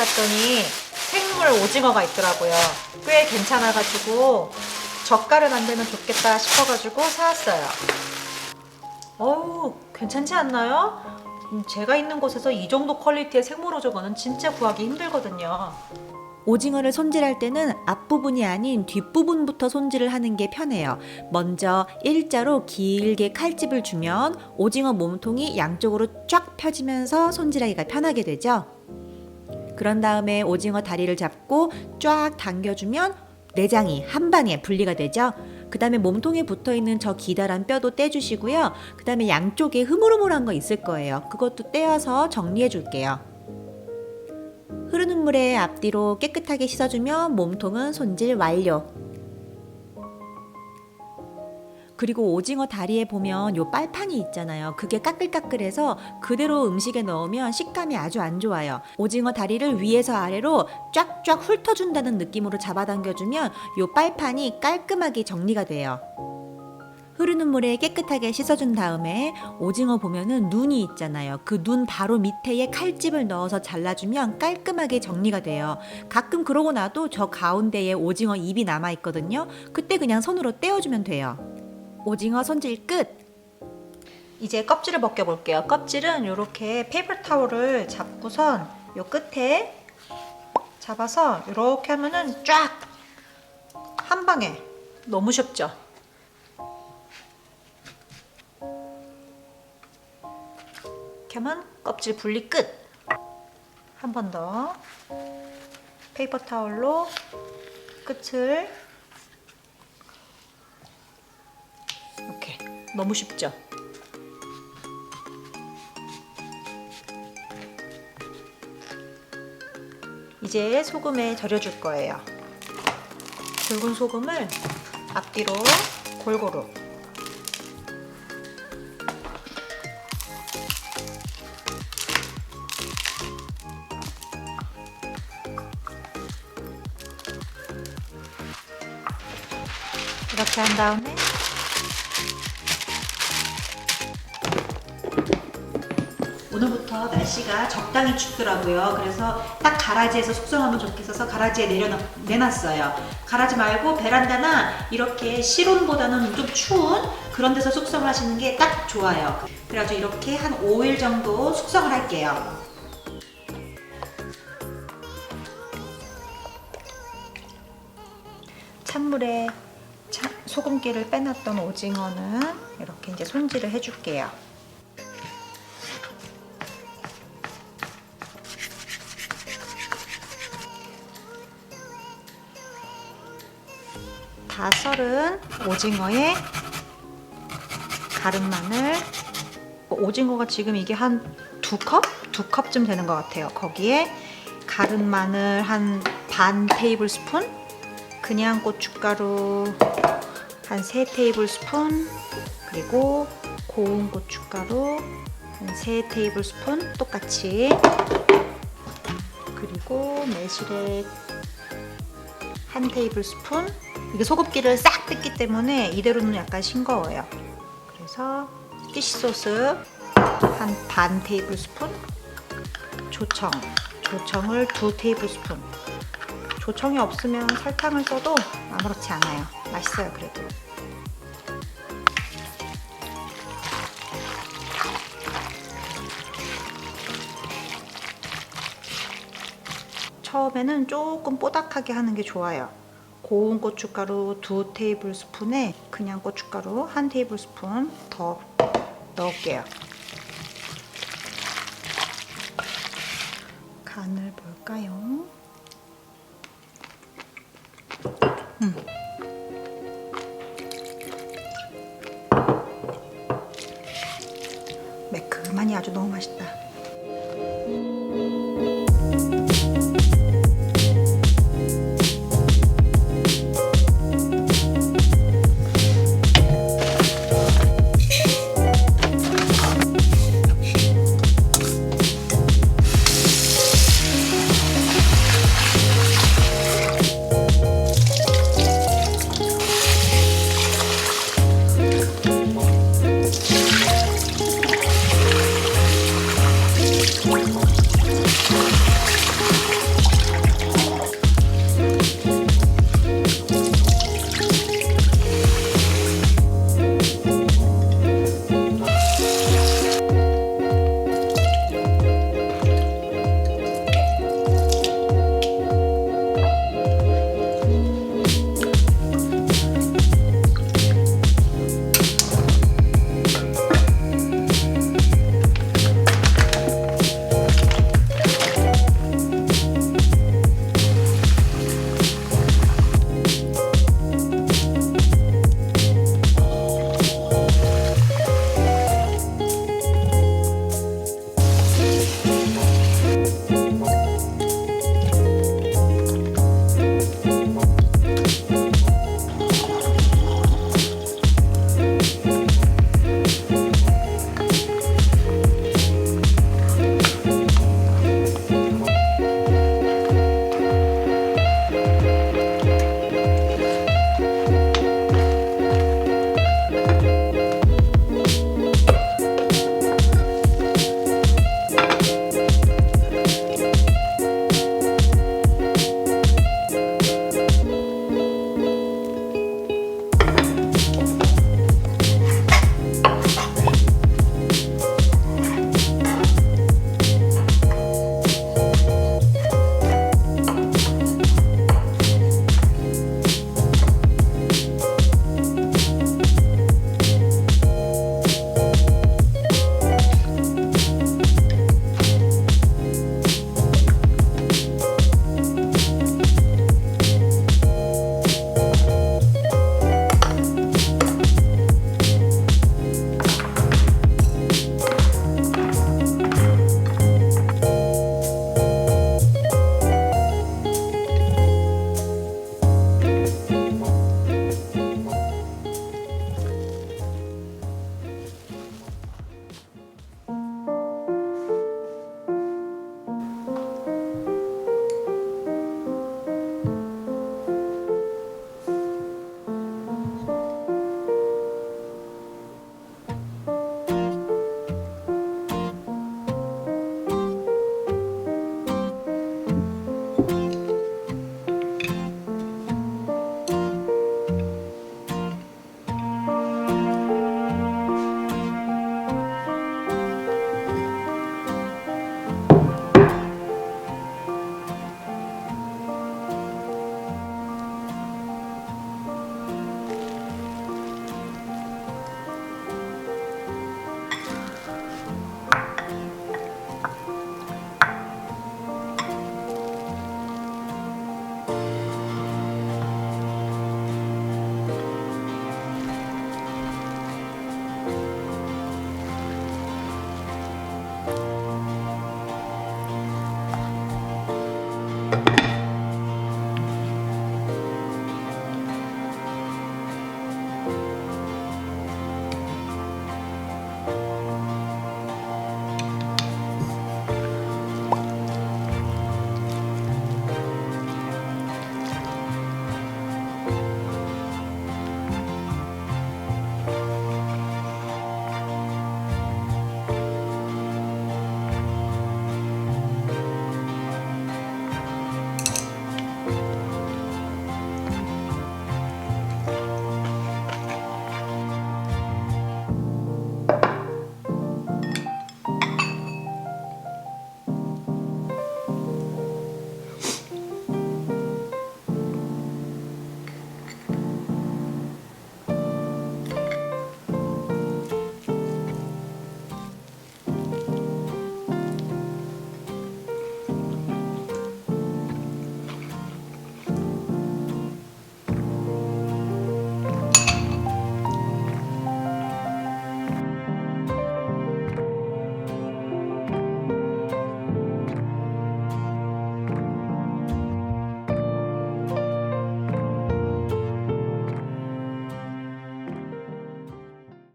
찾아봤더니 생물 오징어가 있더라고요. 꽤 괜찮아가지고 젓갈을 만들면 좋겠다 싶어가지고 사왔어요. 어우, 괜찮지 않나요? 제가 있는 곳에서 이 정도 퀄리티의 생물 오징어는 진짜 구하기 힘들거든요. 오징어를 손질할 때는 앞부분이 아닌 뒷부분부터 손질을 하는 게 편해요. 먼저 일자로 길게 칼집을 주면 오징어 몸통이 양쪽으로 쫙 펴지면서 손질하기가 편하게 되죠. 그런 다음에 오징어 다리를 잡고 쫙 당겨주면 내장이 한 방에 분리가 되죠. 그 다음에 몸통에 붙어있는 저 기다란 뼈도 떼주시고요. 그 다음에 양쪽에 흐물흐물한 거 있을 거예요. 그것도 떼어서 정리해 줄게요. 흐르는 물에 앞뒤로 깨끗하게 씻어주면 몸통은 손질 완료. 그리고 오징어 다리에 보면 요 빨판이 있잖아요. 그게 까끌까끌해서 그대로 음식에 넣으면 식감이 아주 안 좋아요. 오징어 다리를 위에서 아래로 쫙쫙 훑어준다는 느낌으로 잡아당겨주면 요 빨판이 깔끔하게 정리가 돼요. 흐르는 물에 깨끗하게 씻어준 다음에 오징어 보면은 눈이 있잖아요. 그 눈 바로 밑에에 칼집을 넣어서 잘라주면 깔끔하게 정리가 돼요. 가끔 그러고 나도 저 가운데에 오징어 입이 남아있거든요. 그때 그냥 손으로 떼어주면 돼요. 오징어 손질 끝! 이제 껍질을 벗겨볼게요. 껍질은 이렇게 페이퍼 타올을 잡고선 요 끝에 잡아서 이렇게 하면은 쫙 한 방에 너무 쉽죠? 이렇게 하면 껍질 분리 끝! 한 번 더 페이퍼 타올로 끝을 이렇게 너무 쉽죠? 이제 소금에 절여줄 거예요. 굵은 소금을 앞뒤로 골고루. 이렇게 한 다음에 오늘부터 날씨가 적당히 춥더라고요. 그래서 딱 가라지에서 숙성하면 좋겠어서 가라지에 내놨어요. 가라지 말고 베란다나 이렇게 실온보다는 좀 추운 그런 데서 숙성을 하시는 게 딱 좋아요. 그래가지고 이렇게 한 5일 정도 숙성을 할게요. 찬물에 소금기를 빼놨던 오징어는 이렇게 이제 손질을 해줄게요. 다 썰은 오징어에 가른 마늘, 오징어가 지금 이게 한 2컵? 2컵쯤 되는 것 같아요. 거기에 가른 마늘 한 반 테이블 스푼, 그냥 고춧가루 한 3 테이블 스푼, 그리고 고운 고춧가루 한 3 테이블 스푼 똑같이, 그리고 매실액 한 테이블 스푼. 이게 소금기를 싹 뺐기 때문에 이대로는 약간 싱거워요. 그래서 피쉬소스 한 반 테이블 스푼, 조청을 2 테이블 스푼. 조청이 없으면 설탕을 써도 아무렇지 않아요. 맛있어요, 그래도. 처음에는 조금 뽀닥하게 하는 게 좋아요. 고운 고춧가루 2 테이블 스푼에 그냥 고춧가루 1 테이블 스푼 더 넣을게요. 간을 볼까요? 매콤하니 아주 너무 맛있다.